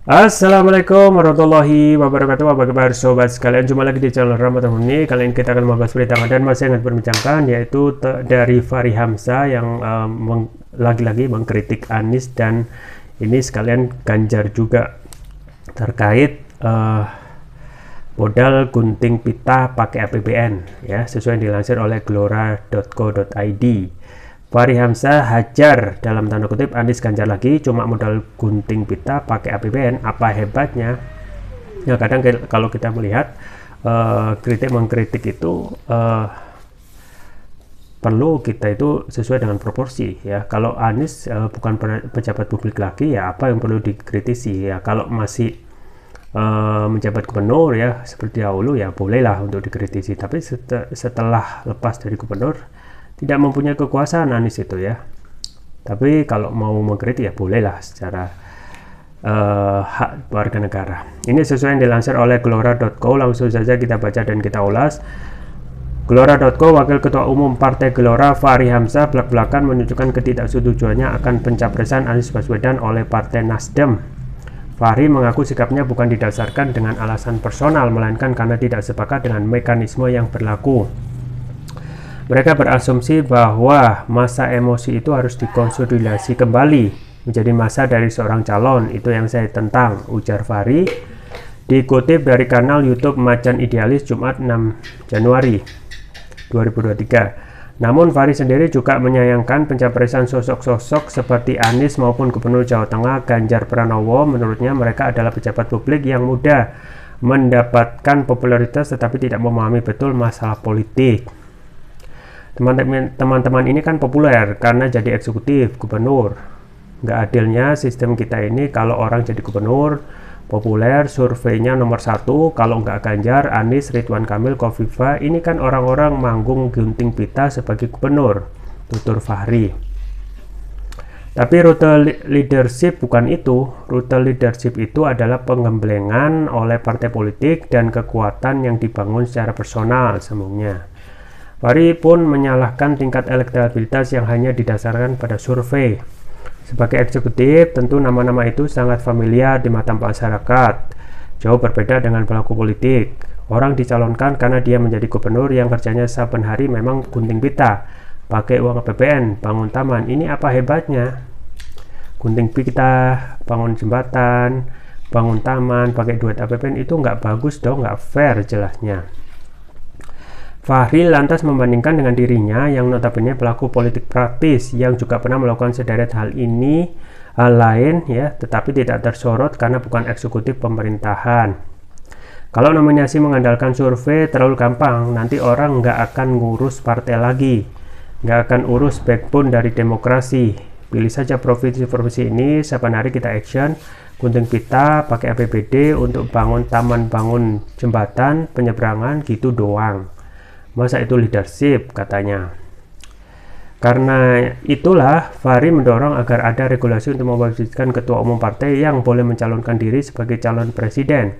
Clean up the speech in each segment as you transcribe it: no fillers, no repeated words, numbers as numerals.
Assalamualaikum warahmatullahi wabarakatuh. Apa kabar sobat sekalian? Jumpa lagi di channel Ramadan ini. Kali ini kita akan membahas berita dan masih yang diperbincangkan, yaitu dari Fahri Hamzah yang lagi-lagi mengkritik Anies, dan ini sekalian Ganjar juga terkait modal gunting pita pakai APBN, ya, sesuai yang dilansir oleh glora.co.id. Fahri Hamzah hajar dalam tanda kutip Anies Ganjar lagi, cuma modal gunting pita pakai APBN, apa hebatnya? Ya, kadang kalau kita melihat kritik mengkritik itu perlu kita itu sesuai dengan proporsi, ya. Kalau Anies bukan pejabat publik lagi, ya apa yang perlu dikritisi, ya. Kalau masih menjabat gubernur, ya seperti dahulu, ya bolehlah untuk dikritisi. Tapi setelah lepas dari gubernur, tidak mempunyai kekuasaan Anies itu, ya. Tapi kalau mau mengkritik, ya bolehlah secara hak warga negara. Ini sesuai yang dilansir oleh glora.co. Langsung saja kita baca dan kita ulas. Glora.co, Wakil Ketua Umum Partai Gelora Fahri Hamzah belak-belakan menunjukkan ketidaksetujuannya akan pencapresan Anies Baswedan oleh Partai Nasdem. Fahri mengaku sikapnya bukan didasarkan dengan alasan personal, melainkan karena tidak sepakat dengan mekanisme yang berlaku. Mereka berasumsi bahwa masa emosi itu harus dikonsolidasi kembali menjadi masa dari seorang calon. Itu yang saya tentang, ujar Fahri. Dikutip dari kanal YouTube Macan Idealis Jumat 6 Januari 2023. Namun Fahri sendiri juga menyayangkan pencapresan sosok-sosok seperti Anies maupun Gubernur Jawa Tengah Ganjar Pranowo. Menurutnya mereka adalah pejabat publik yang mudah mendapatkan popularitas tetapi tidak memahami betul masalah politik. Teman-teman ini kan populer karena jadi eksekutif gubernur. Nggak adilnya sistem kita ini, kalau orang jadi gubernur populer, surveinya nomor 1. Kalau nggak Ganjar, Anies, Ridwan Kamil, Kofifa, ini kan orang-orang manggung gunting pita sebagai gubernur, tutur Fahri. Tapi rute leadership bukan itu. Rute leadership itu adalah penggemblengan oleh partai politik dan kekuatan yang dibangun secara personal, sambungnya. Fahri pun menyalahkan tingkat elektabilitas yang hanya didasarkan pada survei. Sebagai eksekutif, tentu nama-nama itu sangat familiar di mata masyarakat. Jauh berbeda dengan pelaku politik. Orang dicalonkan karena dia menjadi gubernur yang kerjanya saben hari memang gunting pita, pakai uang APBN, bangun taman. Ini apa hebatnya? Gunting pita, bangun jembatan, bangun taman, pakai duit APBN, itu nggak bagus dong, nggak fair jelasnya. Fahri lantas membandingkan dengan dirinya yang notabene pelaku politik praktis yang juga pernah melakukan sederet hal lain, ya, tetapi tidak tersorot karena bukan eksekutif pemerintahan. Kalau nominasi mengandalkan survei terlalu gampang, nanti orang nggak akan ngurus partai lagi, nggak akan urus backbone dari demokrasi. Pilih saja provinsi-provinsi ini, saban hari kita action, gunting pita, pakai APBD untuk bangun taman, bangun jembatan, penyeberangan, gitu doang. Masa itu leadership, katanya. Karena itulah Fahri mendorong agar ada regulasi untuk mewajibkan ketua umum partai yang boleh mencalonkan diri sebagai calon presiden.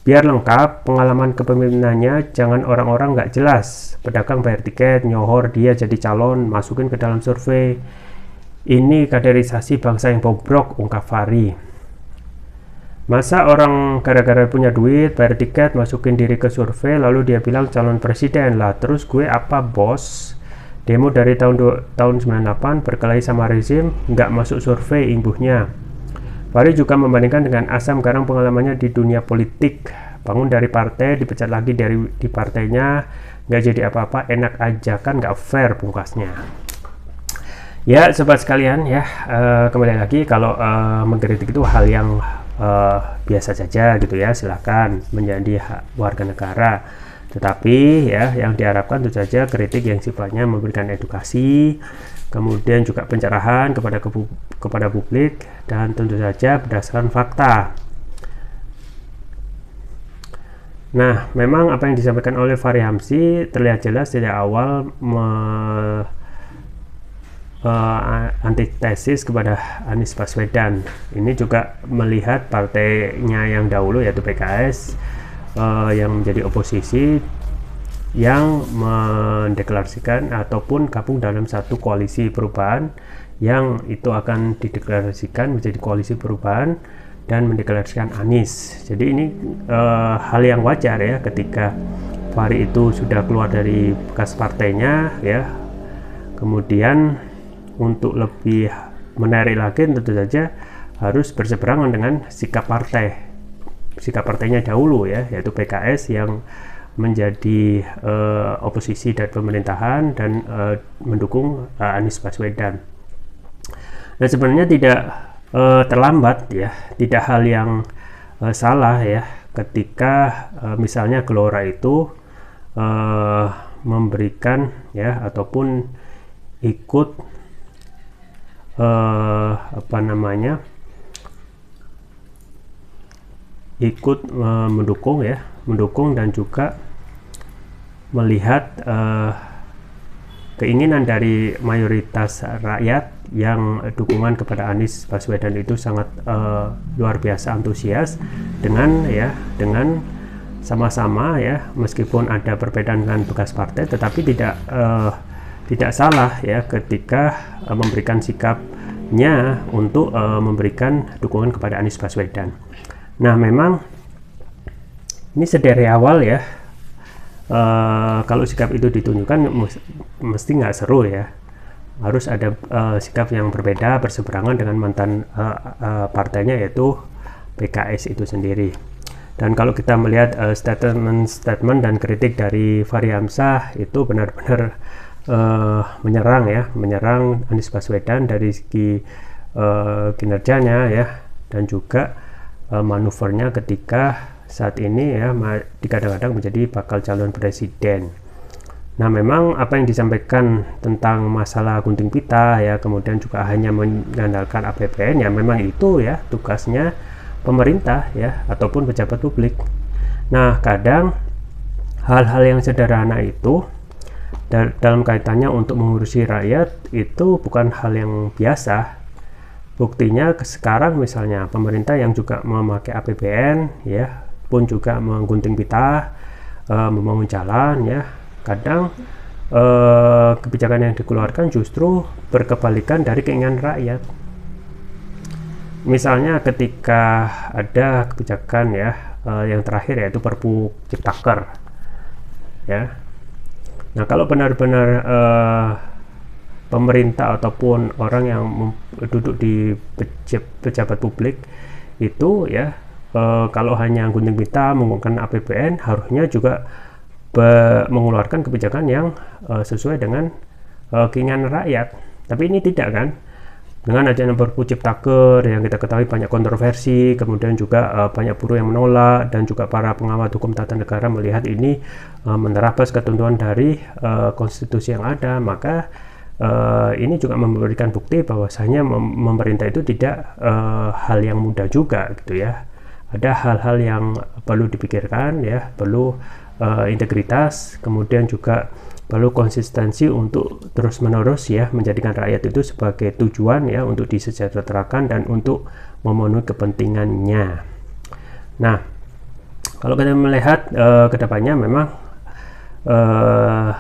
Biar lengkap pengalaman kepemimpinannya, jangan orang-orang nggak jelas, pedagang bayar tiket, nyohor dia jadi calon, masukin ke dalam survei. Ini kaderisasi bangsa yang bobrok, ungkap Fahri. Masa orang gara-gara punya duit, bayar tiket, masukin diri ke survei, lalu dia bilang calon presiden lah. Terus gue apa, bos? Demo dari tahun 98, berkelahi sama rezim, nggak masuk survei, imbuhnya. Fahri juga membandingkan dengan asam garam pengalamannya di dunia politik. Bangun dari partai, dipecat lagi di partainya, nggak jadi apa-apa, enak aja, kan nggak fair, pungkasnya. Ya, sobat sekalian, ya, kembali lagi, kalau mengkritik itu hal yang biasa saja gitu, ya, silahkan menjadi hak warga negara. Tetapi ya, yang diharapkan tentu saja kritik yang sifatnya memberikan edukasi, kemudian juga pencerahan kepada publik, dan tentu saja berdasarkan fakta. Nah, memang apa yang disampaikan oleh Fahri Hamzah terlihat jelas sejak awal antitesis kepada Anies Baswedan. Ini juga melihat partainya yang dahulu, yaitu PKS, yang menjadi oposisi, yang mendeklarasikan ataupun gabung dalam satu koalisi perubahan, yang itu akan dideklarasikan menjadi koalisi perubahan dan mendeklarasikan Anies. Jadi ini hal yang wajar ya, ketika Fahri itu sudah keluar dari bekas partainya ya. Kemudian untuk lebih menarik lagi tentu saja harus berseberangan dengan sikap partainya dahulu ya, yaitu PKS yang menjadi oposisi dari pemerintahan dan mendukung Anies Baswedan. Nah, sebenarnya tidak terlambat ya, tidak hal yang salah ya ketika misalnya Gelora itu memberikan ya ataupun ikut mendukung dan juga melihat keinginan dari mayoritas rakyat yang dukungan kepada Anies Baswedan itu sangat luar biasa antusias dengan sama-sama ya, meskipun ada perbedaan dengan bekas partai, tetapi tidak salah ya ketika memberikan sikapnya untuk memberikan dukungan kepada Anies Baswedan. Nah, memang ini sedari awal ya, kalau sikap itu ditunjukkan mesti nggak seru ya, harus ada sikap yang berbeda berseberangan dengan mantan partainya yaitu PKS itu sendiri. Dan kalau kita melihat statement dan kritik dari Fahri Hamzah itu benar-benar menyerang Anies Baswedan dari segi kinerjanya ya, dan juga manuvernya ketika saat ini ya kadang-kadang menjadi bakal calon presiden. Nah, memang apa yang disampaikan tentang masalah gunting pita ya, kemudian juga hanya mengandalkan APBN ya, memang itu ya tugasnya pemerintah ya ataupun pejabat publik. Nah, kadang hal-hal yang sederhana itu dalam kaitannya untuk mengurusi rakyat itu bukan hal yang biasa. Buktinya sekarang misalnya pemerintah yang juga memakai APBN ya pun juga menggunting pita, membangun jalan ya, kadang kebijakan yang dikeluarkan justru berkebalikan dari keinginan rakyat. Misalnya ketika ada kebijakan ya yang terakhir yaitu Perpu Ciptaker ya. Nah, kalau benar-benar pemerintah ataupun orang yang duduk di pejabat publik itu ya, kalau hanya gunting pita menggunakan APBN, harusnya juga mengeluarkan kebijakan yang sesuai dengan keinginan rakyat. Tapi ini tidak kan, dengan adanya Perpu Ciptaker yang kita ketahui banyak kontroversi, kemudian juga banyak buruh yang menolak, dan juga para pengawat hukum tata negara melihat ini menerabas ketentuan dari konstitusi yang ada. Maka ini juga memberikan bukti bahwasanya pemerintah itu tidak hal yang mudah juga gitu ya. Ada hal-hal yang perlu dipikirkan ya, perlu integritas, kemudian juga perlu konsistensi untuk terus-menerus ya menjadikan rakyat itu sebagai tujuan ya untuk disejahterakan dan untuk memenuhi kepentingannya. Nah, kalau kita melihat kedepannya memang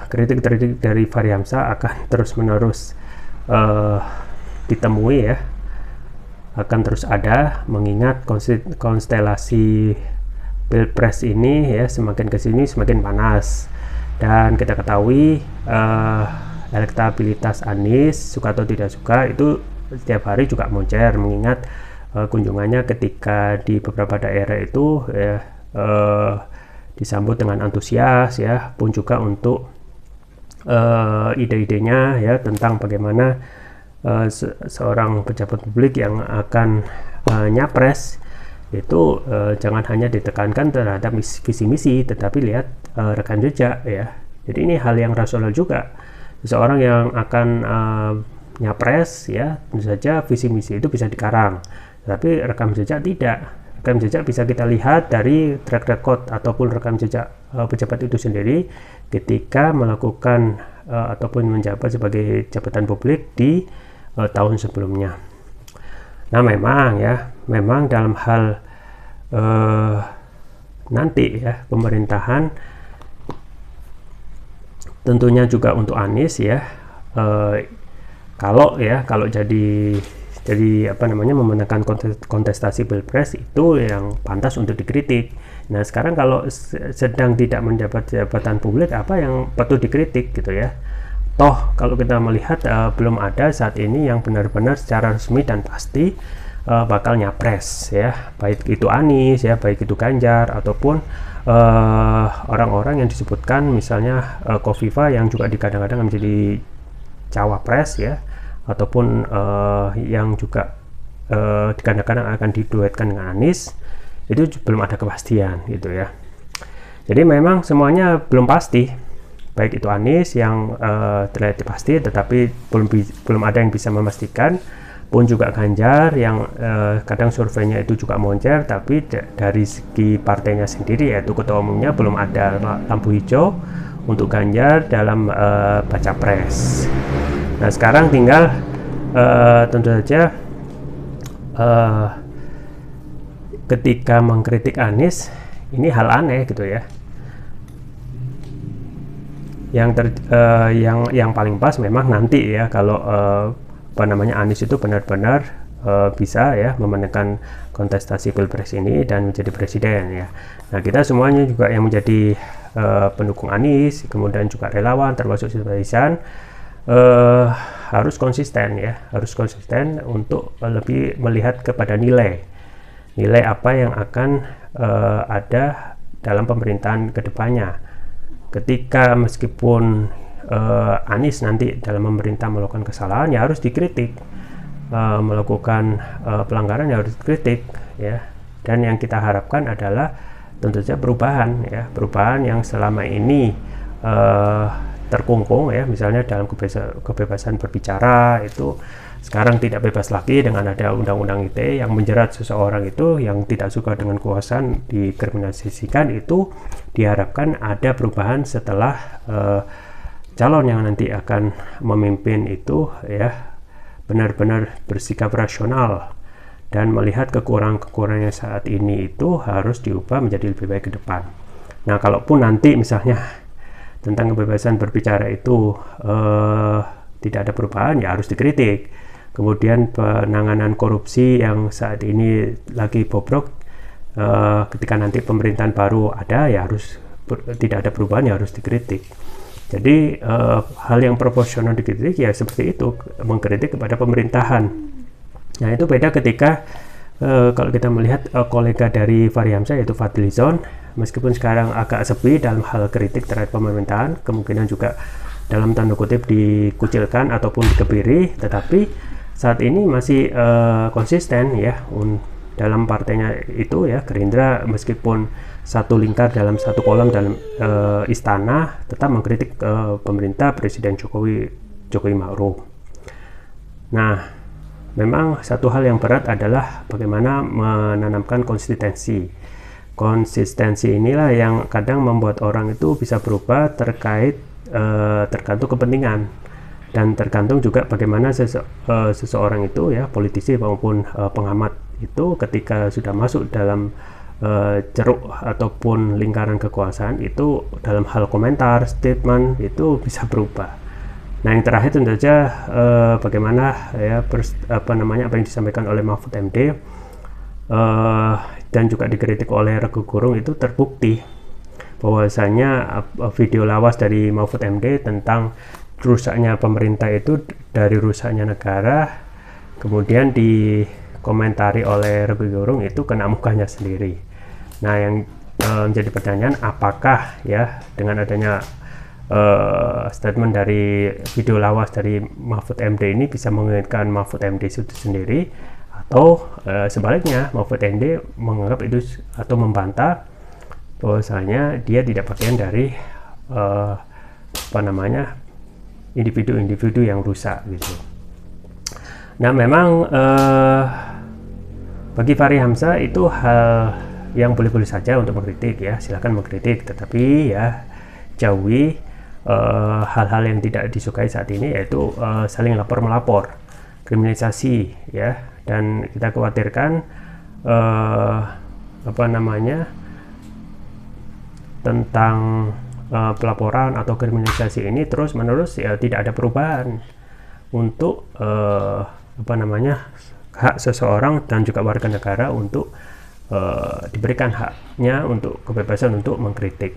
kritik-kritik dari Fahri Hamzah akan terus-menerus ditemui ya, akan terus ada, mengingat konstelasi Pilpres ini ya semakin kesini semakin panas, dan kita ketahui elektabilitas Anies, suka atau tidak suka, itu setiap hari juga moncer, mengingat kunjungannya ketika di beberapa daerah itu ya, disambut dengan antusias ya, pun juga untuk ide-idenya ya tentang bagaimana seorang pejabat publik yang akan nyapres itu jangan hanya ditekankan terhadap visi misi, tetapi lihat rekam jejak ya. Jadi ini hal yang rasional juga. Seseorang yang akan nyapres ya, tentu saja visi misi itu bisa dikarang, tapi rekam jejak tidak. Rekam jejak bisa kita lihat dari track record ataupun rekam jejak pejabat itu sendiri ketika melakukan ataupun menjabat sebagai jabatan publik di tahun sebelumnya. Nah, memang dalam hal nanti ya pemerintahan, tentunya juga untuk Anies ya, kalau jadi jadi apa namanya memenangkan kontestasi pilpres itu yang pantas untuk dikritik. Nah sekarang kalau sedang tidak menjabat jabatan publik, apa yang patut dikritik gitu ya. Toh kalau kita melihat belum ada saat ini yang benar-benar secara resmi dan pasti bakal nyapres ya, baik itu Anies ya, baik itu Ganjar ataupun orang-orang yang disebutkan misalnya Kofifa yang juga kadang-kadang menjadi cawapres ya, ataupun yang juga kadang-kadang akan diduetkan dengan Anies, itu belum ada kepastian gitu ya. Jadi memang semuanya belum pasti, baik itu Anies yang terlihat pasti tetapi belum ada yang bisa memastikan, pun juga Ganjar yang kadang surveinya itu juga moncer, tapi dari segi partainya sendiri yaitu ketua umumnya belum ada lampu hijau untuk Ganjar dalam baca pres. Nah sekarang tinggal tentu saja ketika mengkritik Anies ini hal aneh gitu ya. Yang paling pas memang nanti ya kalau apa namanya Anies itu benar-benar bisa ya memenangkan kontestasi pilpres ini dan menjadi presiden ya. Nah kita semuanya juga yang menjadi pendukung Anies, kemudian juga relawan termasuk simpatisan harus konsisten ya, harus konsisten untuk lebih melihat kepada nilai apa yang akan ada dalam pemerintahan kedepannya. Ketika meskipun Anies nanti dalam pemerintah melakukan kesalahan ya harus dikritik, melakukan pelanggaran ya harus dikritik ya. Dan yang kita harapkan adalah tentu saja perubahan ya, perubahan yang selama ini terkungkung ya, misalnya dalam kebebasan berbicara itu sekarang tidak bebas lagi dengan ada undang-undang ITE yang menjerat seseorang itu yang tidak suka dengan kekuasaan dikriminalisasikan. Itu diharapkan ada perubahan setelah calon yang nanti akan memimpin itu ya benar-benar bersikap rasional dan melihat kekurangan-kekurangan saat ini itu harus diubah menjadi lebih baik ke depan. Nah kalaupun nanti misalnya tentang kebebasan berbicara itu tidak ada perubahan ya harus dikritik. Kemudian penanganan korupsi yang saat ini lagi bobrok, ketika nanti pemerintahan baru ada ya harus tidak ada perubahan ya harus dikritik. Jadi hal yang proporsional dikritik ya seperti itu, mengkritik kepada pemerintahan. Nah itu beda ketika kalau kita melihat kolega dari Fahri Hamzah yaitu Fadlizon, meskipun sekarang agak sepi dalam hal kritik terhadap pemerintahan, kemungkinan juga dalam tanda kutip dikucilkan ataupun dikebiri, tetapi saat ini masih konsisten ya dalam partainya itu ya, Gerindra meskipun satu lingkar dalam satu kolam dalam istana tetap mengkritik pemerintah Presiden Jokowi Ma'ruf. Nah memang satu hal yang berat adalah bagaimana menanamkan konsistensi inilah yang kadang membuat orang itu bisa berubah tergantung kepentingan dan tergantung juga bagaimana seseorang itu ya, politisi maupun pengamat itu ketika sudah masuk dalam ceruk ataupun lingkaran kekuasaan itu dalam hal komentar, statement itu bisa berubah. Nah yang terakhir tentu saja bagaimana ya apa yang disampaikan oleh Mahfud MD dan juga dikritik oleh Rocky Gerung itu terbukti bahwasanya video lawas dari Mahfud MD tentang rusaknya pemerintah itu dari rusaknya negara, kemudian dikomentari oleh Rocky Gerung itu kena mukanya sendiri. Nah yang menjadi pertanyaan, apakah ya dengan adanya statement dari video lawas dari Mahfud MD ini bisa mengingatkan Mahfud MD itu sendiri, atau sebaliknya Mahfud MD menganggap itu atau membantah bahwasanya dia tidak bagian dari individu-individu yang rusak gitu. Nah memang bagi Fahri Hamzah itu hal yang boleh-boleh saja untuk mengkritik ya, silakan mengkritik, tetapi ya jauhi hal-hal yang tidak disukai saat ini, yaitu saling lapor melapor, kriminalisasi ya, dan kita khawatirkan tentang pelaporan atau kriminalisasi ini terus menerus ya tidak ada perubahan untuk hak seseorang dan juga warga negara untuk diberikan haknya untuk kebebasan untuk mengkritik.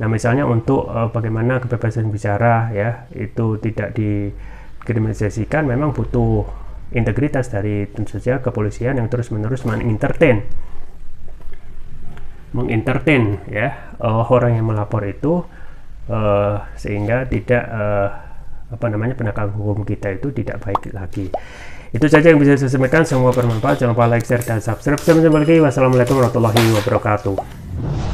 Nah, misalnya untuk bagaimana kebebasan bicara ya itu tidak dikriminalisasikan, memang butuh integritas dari tentu saja kepolisian yang terus-menerus mengentertain ya orang yang melapor itu, sehingga tidak penegakan hukum kita itu tidak baik lagi. Itu saja yang bisa saya sampaikan, semoga bermanfaat. Jangan lupa like, share, dan subscribe. Sampai jumpa lagi. Wassalamualaikum warahmatullahi wabarakatuh.